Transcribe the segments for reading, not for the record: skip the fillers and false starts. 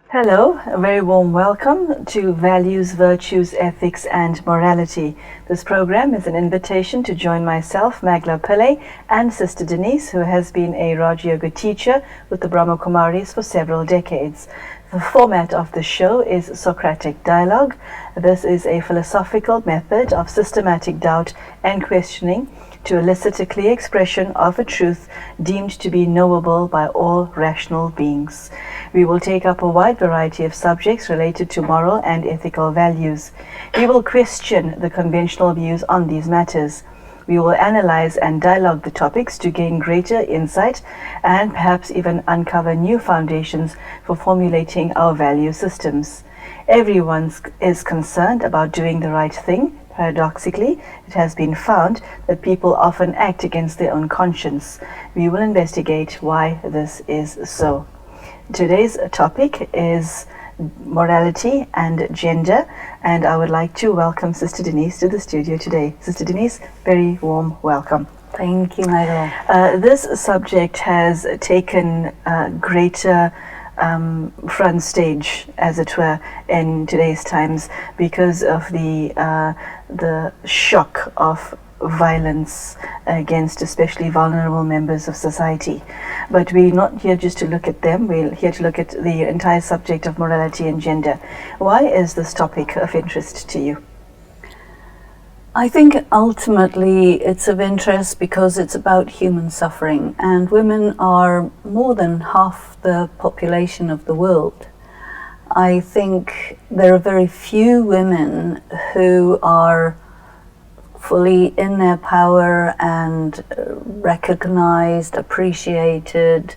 Hello, a very warm welcome to Values, Virtues, Ethics and Morality. This program is an invitation to join myself, Mangela Pillay, and Sister Denise, who has been a Rajyoga teacher with the Brahma Kumaris for several decades. The format of the show is Socratic dialogue. This is a philosophical method of systematic doubt and questioning to elicit a clear expression of a truth deemed to be knowable by all rational beings. We will take up a wide variety of subjects related to moral and ethical values. We will question the conventional views on these matters. We will analyze and dialogue the topics to gain greater insight and perhaps even uncover new foundations for formulating our value systems. Everyone is concerned about doing the right thing. Paradoxically, it has been found that people often act against their own conscience. We will investigate why this is so. Today's topic is morality and gender, and I would like to welcome Sister Denise to the studio today. Sister Denise, very warm welcome. Thank you, Mangela. This subject has taken greater front stage, as it were, in today's times because of the shock of violence against especially vulnerable members of society. But we're not here just to look at them, we're here to look at the entire subject of morality and gender. Why is this topic of interest to you? I think ultimately it's of interest because it's about human suffering, and women are more than half the population of the world. I think there are very few women who are fully in their power and recognized, appreciated,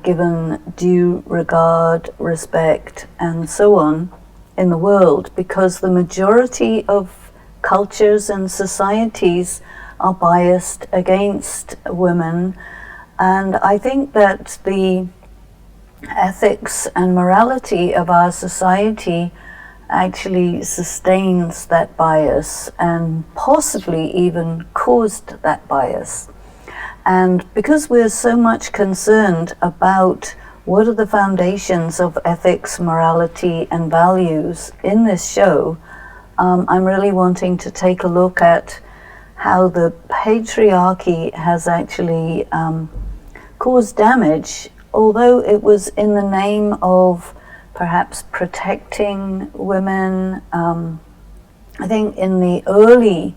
given due regard, respect, and so on in the world, because the majority of cultures and societies are biased against women. And I think that the ethics and morality of our society actually sustains that bias and possibly even caused that bias. And because we're so much concerned about what are the foundations of ethics, morality and values in this show, I'm really wanting to take a look at how the patriarchy has actually caused damage, although it was in the name of perhaps protecting women. I think in the early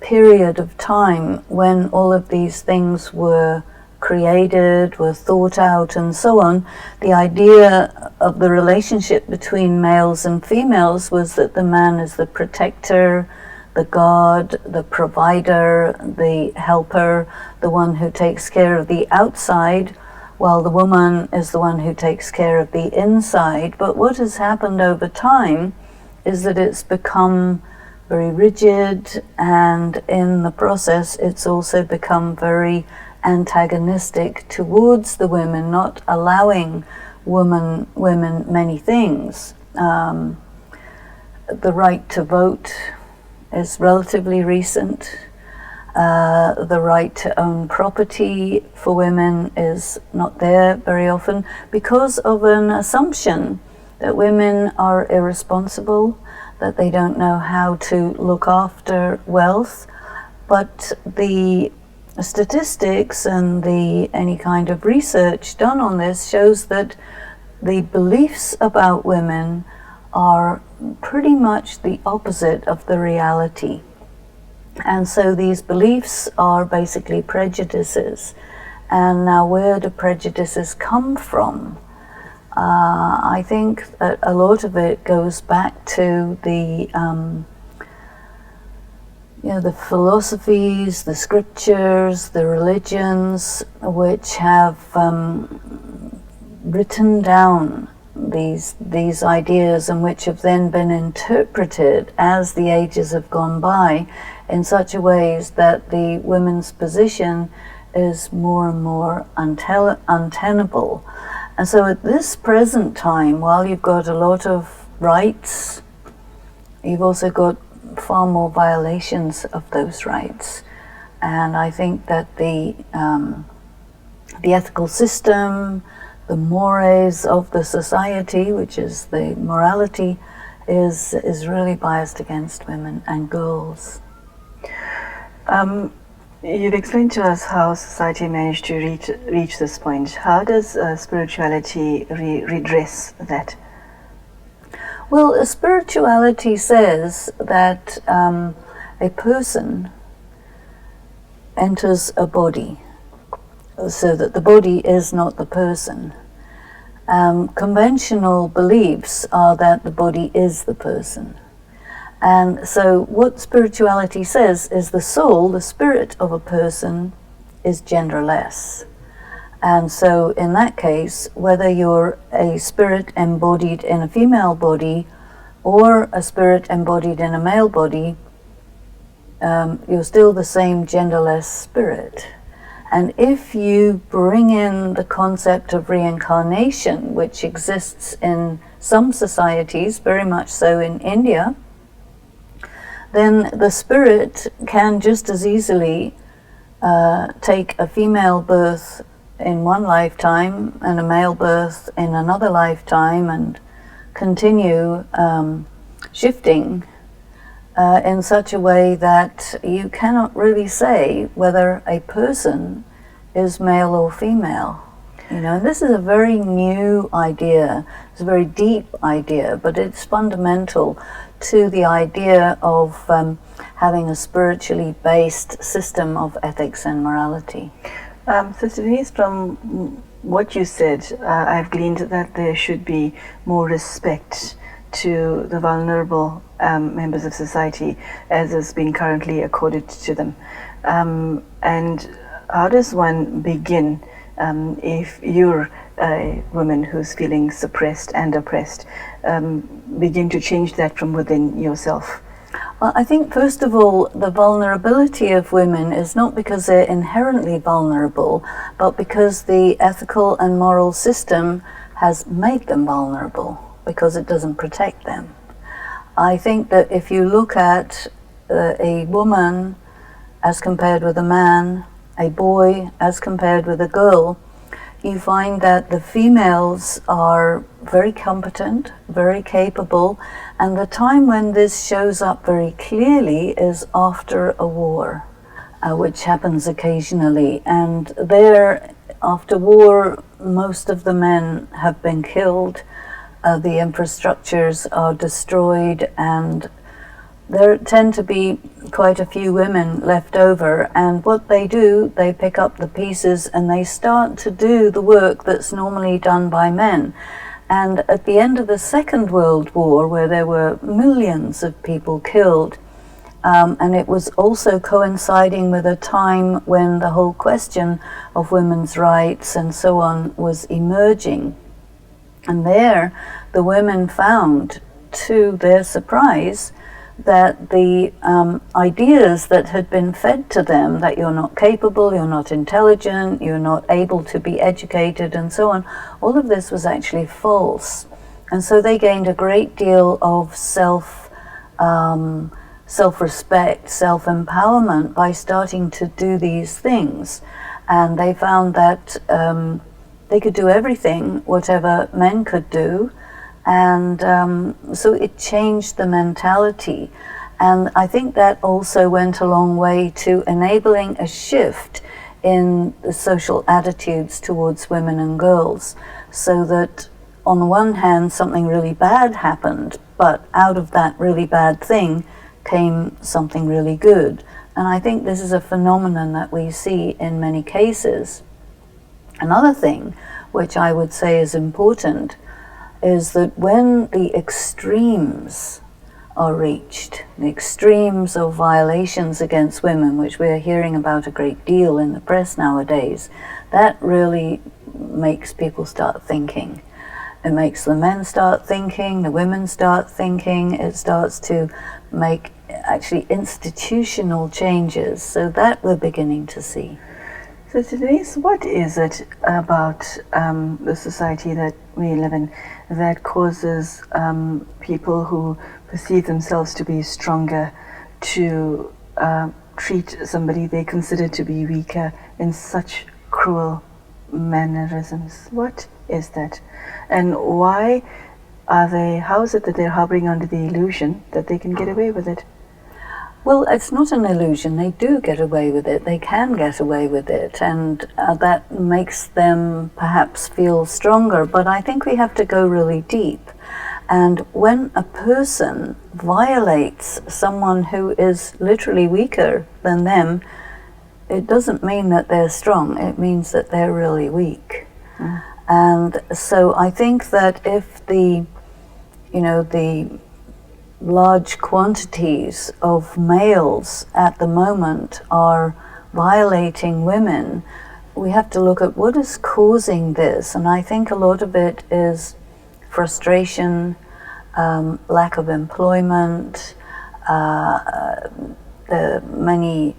period of time when all of these things were created, were thought out and so on, the idea of the relationship between males and females was that the man is the protector, the god, the provider, the helper, the one who takes care of the outside, while the woman is the one who takes care of the inside. But what has happened over time is that it's become very rigid, and in the process it's also become very antagonistic towards the women, not allowing women many things. The right to vote is relatively recent. The right to own property for women is not there very often because of an assumption that women are irresponsible, that they don't know how to look after wealth. But the statistics and any kind of research done on this shows that the beliefs about women are pretty much the opposite of the reality. And so these beliefs are basically prejudices. And now where do prejudices come from? I think that a lot of it goes back to the philosophies, the scriptures, the religions, which have written down these ideas, and which have then been interpreted as the ages have gone by in such a ways that the women's position is more and more untenable. And so at this present time, while you've got a lot of rights, you've also got far more violations of those rights. And I think that the ethical system, the mores of the society, which is the morality, is really biased against women and girls. You've explained to us how society managed to reach this point. How does spirituality redress that? Well, spirituality says that a person enters a body, so that the body is not the person. Conventional beliefs are that the body is the person. And so what spirituality says is the soul, the spirit of a person, is genderless. And so in that case, whether you're a spirit embodied in a female body or a spirit embodied in a male body, you're still the same genderless spirit. And if you bring in the concept of reincarnation, which exists in some societies, very much so in India, then the spirit can just as easily take a female birth in one lifetime and a male birth in another lifetime, and continue shifting in such a way that you cannot really say whether a person is male or female. You know, and this is a very new idea. It's a very deep idea, but it's fundamental to the idea of having a spiritually based system of ethics and morality. Sister Denise, from what you said, I've gleaned that there should be more respect to the vulnerable members of society as is being currently accorded to them. And how does one begin if you're a woman who's feeling suppressed and oppressed, begin to change that from within yourself? Well, I think first of all, the vulnerability of women is not because they're inherently vulnerable, but because the ethical and moral system has made them vulnerable, because it doesn't protect them. I think that if you look at a woman as compared with a man, a boy as compared with a girl, you find that the females are very competent, very capable, and the time when this shows up very clearly is after a war, which happens occasionally. And there, after war, most of the men have been killed, the infrastructures are destroyed, and there tend to be quite a few women left over, and what they do, they pick up the pieces and they start to do the work that's normally done by men. And at the end of the Second World War, where there were millions of people killed, and it was also coinciding with a time when the whole question of women's rights and so on was emerging. And there, the women found, to their surprise, that the ideas that had been fed to them, that you're not capable, you're not intelligent, you're not able to be educated and so on, all of this was actually false. And so they gained a great deal of self-respect, self-empowerment by starting to do these things. And they found that they could do everything, whatever men could do. And so it changed the mentality. And I think that also went a long way to enabling a shift in the social attitudes towards women and girls, so that on the one hand something really bad happened, but out of that really bad thing came something really good. And I think this is a phenomenon that we see in many cases. Another thing which I would say is important is that when the extremes are reached, the extremes of violations against women, which we are hearing about a great deal in the press nowadays, that really makes people start thinking. It makes the men start thinking, the women start thinking, it starts to make actually institutional changes. So that we're beginning to see. So Denise, what is it about the society that we live in that causes people who perceive themselves to be stronger to treat somebody they consider to be weaker in such cruel mannerisms? What is that? And why how is it that they're harboring under the illusion that they can get away with it? Well, it's not an illusion. They do get away with it. They can get away with it, and that makes them perhaps feel stronger. But I think we have to go really deep. And when a person violates someone who is literally weaker than them, it doesn't mean that they're strong. It means that they're really weak. Mm. And so I think that if the large quantities of males at the moment are violating women, we have to look at what is causing this. And I think a lot of it is frustration, lack of employment, the many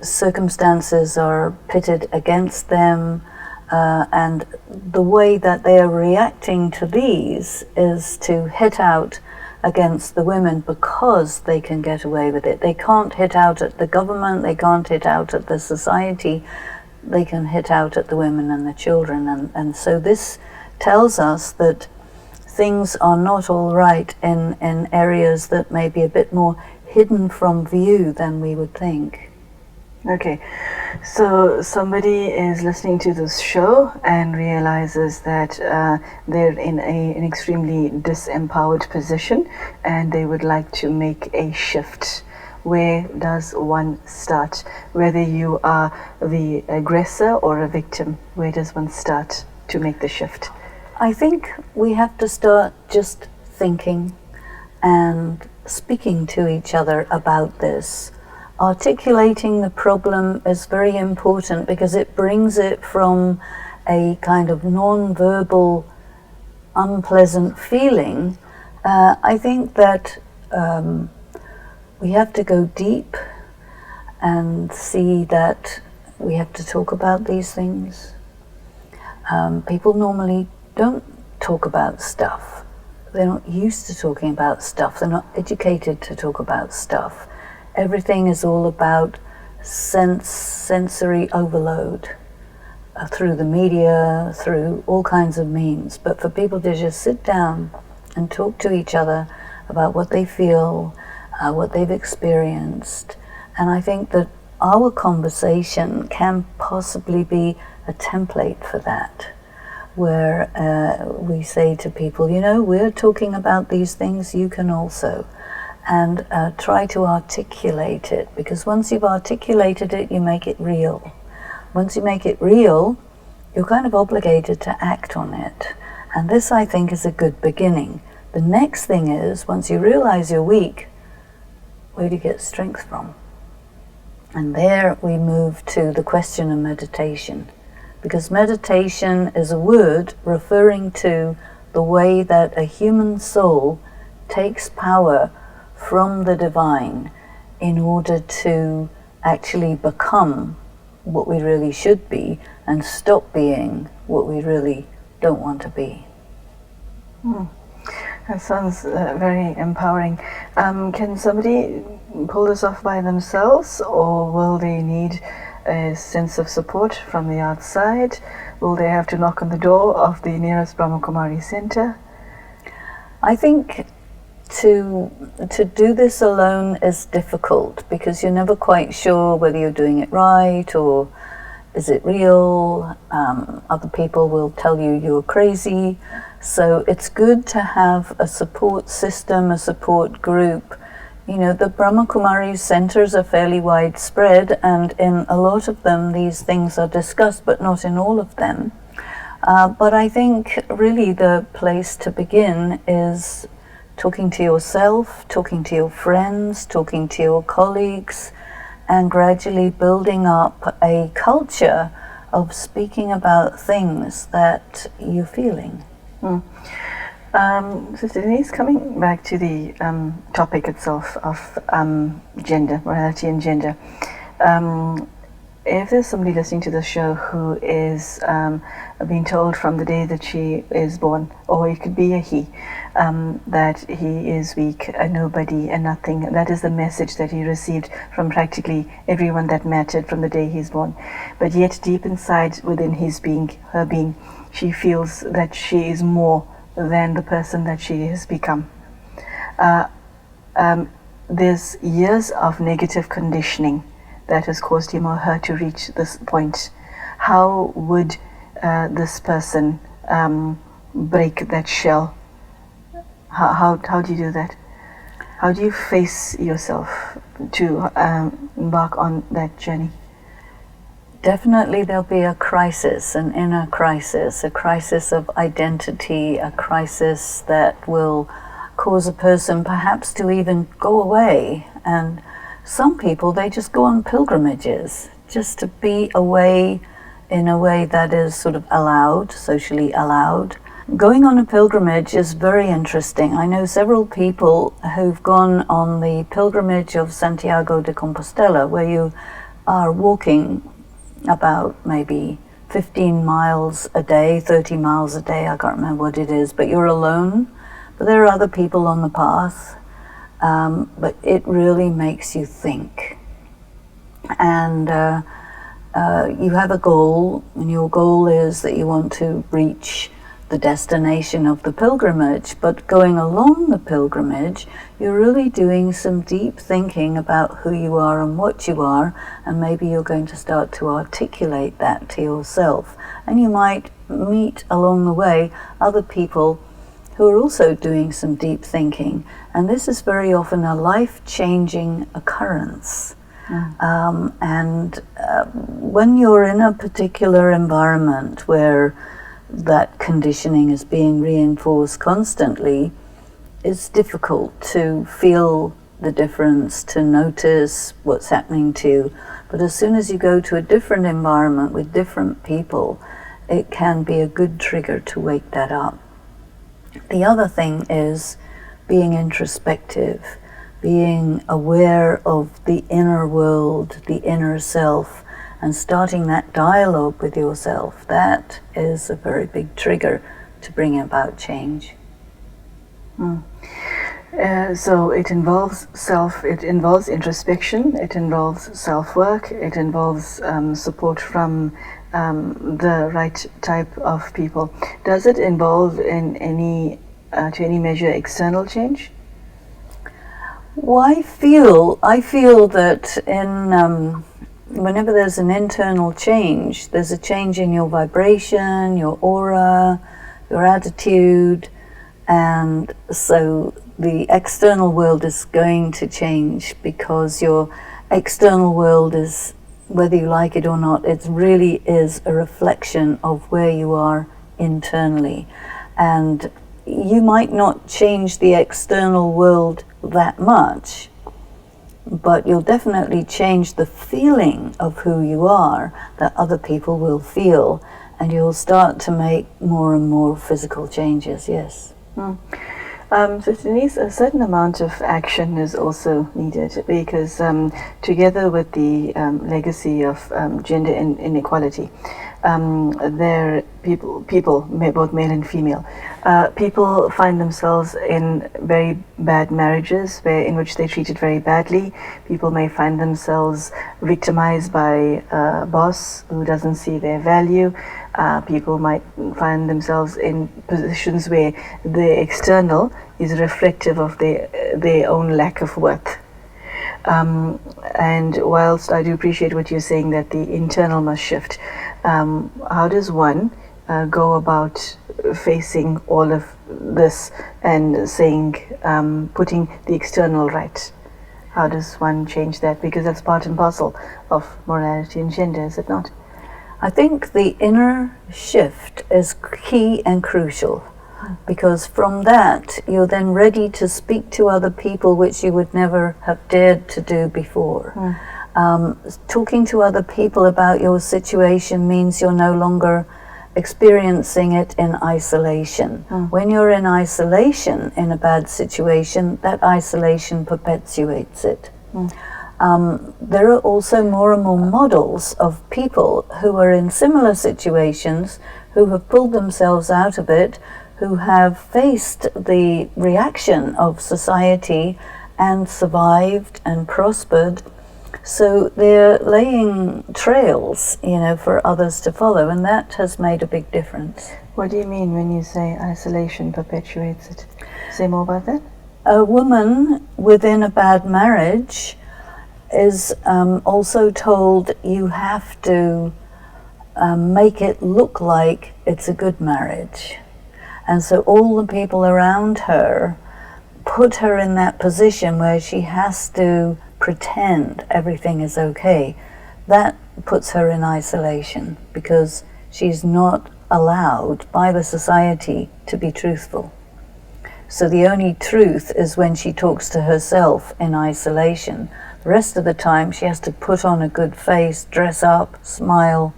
circumstances are pitted against them, and the way that they are reacting to these is to hit out against the women because they can get away with it. They can't hit out at the government, they can't hit out at the society, they can hit out at the women and the children. And so this tells us that things are not all right in areas that may be a bit more hidden from view than we would think. Okay, so somebody is listening to this show and realizes that they're in an extremely disempowered position and they would like to make a shift. Where does one start? Whether you are the aggressor or a victim, where does one start to make the shift? I think we have to start just thinking and speaking to each other about this. Articulating the problem is very important because it brings it from a kind of non-verbal, unpleasant feeling. I think that we have to go deep and see that we have to talk about these things. People normally don't talk about stuff. They're not used to talking about stuff. They're not educated to talk about stuff. Everything is all about sensory overload through the media, through all kinds of means. But for people to just sit down and talk to each other about what they feel, what they've experienced. And I think that our conversation can possibly be a template for that, where we say to people, we're talking about these things, you can also. And try to articulate it, because once you've articulated it, you make it real. Once you make it real, you're kind of obligated to act on it. And this, I think, is a good beginning. The next thing is, once you realize you're weak, where do you get strength from? And there we move to the question of meditation. Because meditation is a word referring to the way that a human soul takes power from the divine in order to actually become what we really should be and stop being what we really don't want to be. That sounds very empowering. Can somebody pull this off by themselves, or will they need a sense of support from the outside? Will they have to knock on the door of the nearest Brahma Kumaris Center? I think to do this alone is difficult because you're never quite sure whether you're doing it right or is it real. Other people will tell you you're crazy. So it's good to have a support system, a support group. The Brahma Kumaris centers are fairly widespread, and in a lot of them these things are discussed, but not in all of them. But I think really the place to begin is talking to yourself, talking to your friends, talking to your colleagues, and gradually building up a culture of speaking about things that you're feeling. Sister Denise, coming back to the topic itself of gender, morality and gender. If there's somebody listening to the show who is being told from the day that she is born, or it could be a he, that he is weak, a nobody, a nothing, that is the message that he received from practically everyone that mattered from the day he's born. But yet deep inside within his being, her being, she feels that she is more than the person that she has become. There's years of negative conditioning that has caused him or her to reach this point. How would this person break that shell? How do you do that? How do you face yourself to embark on that journey? Definitely there'll be a crisis, an inner crisis, a crisis of identity, a crisis that will cause a person perhaps to even go away. And some people, they just go on pilgrimages just to be away in a way that is sort of allowed, socially allowed. Going on a pilgrimage is very interesting. I know several people who've gone on the pilgrimage of Santiago de Compostela, where you are walking about maybe 15 miles a day, 30 miles a day, I can't remember what it is, but you're alone. But there are other people on the path, but it really makes you think. And you have a goal, and your goal is that you want to reach the destination of the pilgrimage, but going along the pilgrimage, you're really doing some deep thinking about who you are and what you are, and maybe you're going to start to articulate that to yourself. And you might meet along the way other people who are also doing some deep thinking, and this is very often a life-changing occurrence. When you're in a particular environment where that conditioning is being reinforced constantly, it's difficult to feel the difference, to notice what's happening to you. But as soon as you go to a different environment with different people, it can be a good trigger to wake that up. The other thing is being introspective, being aware of the inner world, the inner self, and starting that dialogue with yourself. That is a very big trigger to bring about change. So it involves it involves introspection, it involves self-work, it involves support from the right type of people. Does it involve in any, to any measure, external change? Well, I feel that in whenever there's an internal change, there's a change in your vibration, your aura, your attitude, and so the external world is going to change, because your external world is, whether you like it or not, it really is a reflection of where you are internally. And you might not change the external world that much, but you'll definitely change the feeling of who you are that other people will feel, and you'll start to make more and more physical changes, yes. So Denise, a certain amount of action is also needed, because together with the legacy of gender inequality, people, both male and female, people find themselves in very bad marriages in which they're treated very badly. People may find themselves victimized by a boss who doesn't see their value. People might find themselves in positions where the external is reflective of their own lack of worth. And whilst I do appreciate what you're saying, that the internal must shift, how does one go about facing all of this and saying, putting the external right? How does one change that? Because that's part and parcel of morality and gender, is it not? I think the inner shift is key and crucial, because from that you're then ready to speak to other people, which you would never have dared to do before. Talking to other people about your situation means you're no longer experiencing it in isolation. When you're in isolation in a bad situation, that isolation perpetuates it. There are also more and more models of people who are in similar situations, who have pulled themselves out of it, who have faced the reaction of society and survived and prospered. So they're laying trails, for others to follow, and that has made a big difference. What do you mean when you say isolation perpetuates it? Say more about that. A woman within a bad marriage is also told you have to make it look like it's a good marriage. And so all the people around her put her in that position where she has to pretend everything is okay. That puts her in isolation because she's not allowed by the society to be truthful. So the only truth is when she talks to herself in isolation. The rest of the time she has to put on a good face, dress up, smile,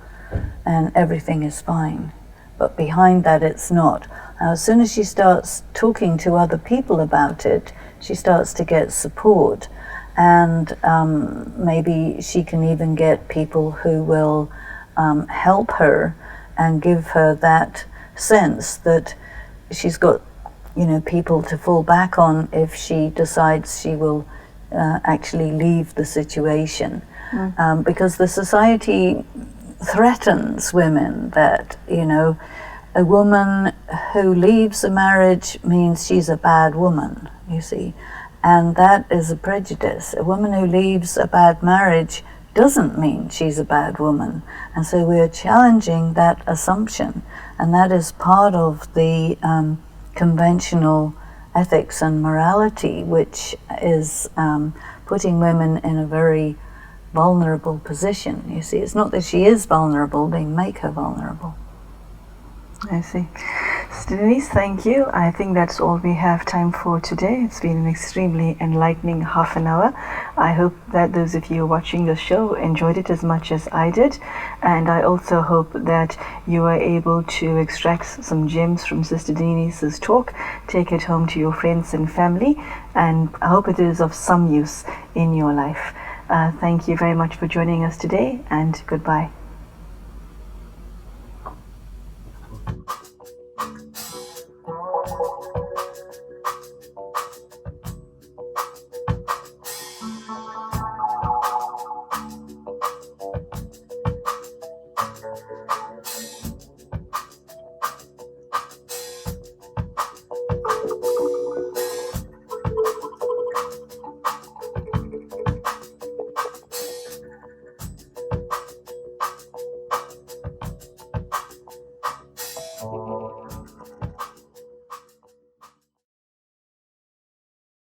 and everything is fine. But behind that it's not. Now, as soon as she starts talking to other people about it, she starts to get support. And maybe she can even get people who will help her and give her that sense that she's got, people to fall back on if she decides she will actually leave the situation. Because the society threatens women that, a woman who leaves a marriage means she's a bad woman, you see. And that is a prejudice. A woman who leaves a bad marriage doesn't mean she's a bad woman. And so we're challenging that assumption. And that is part of the conventional ethics and morality, which is putting women in a very vulnerable position. You see, it's not that she is vulnerable, they make her vulnerable. I see. Sister Denise, thank you. I think that's all we have time for today. It's been an extremely enlightening half an hour. I hope that those of you watching the show enjoyed it as much as I did. And I also hope that you are able to extract some gems from Sister Denise's talk, take it home to your friends and family, and I hope it is of some use in your life. Thank you very much for joining us today, and goodbye.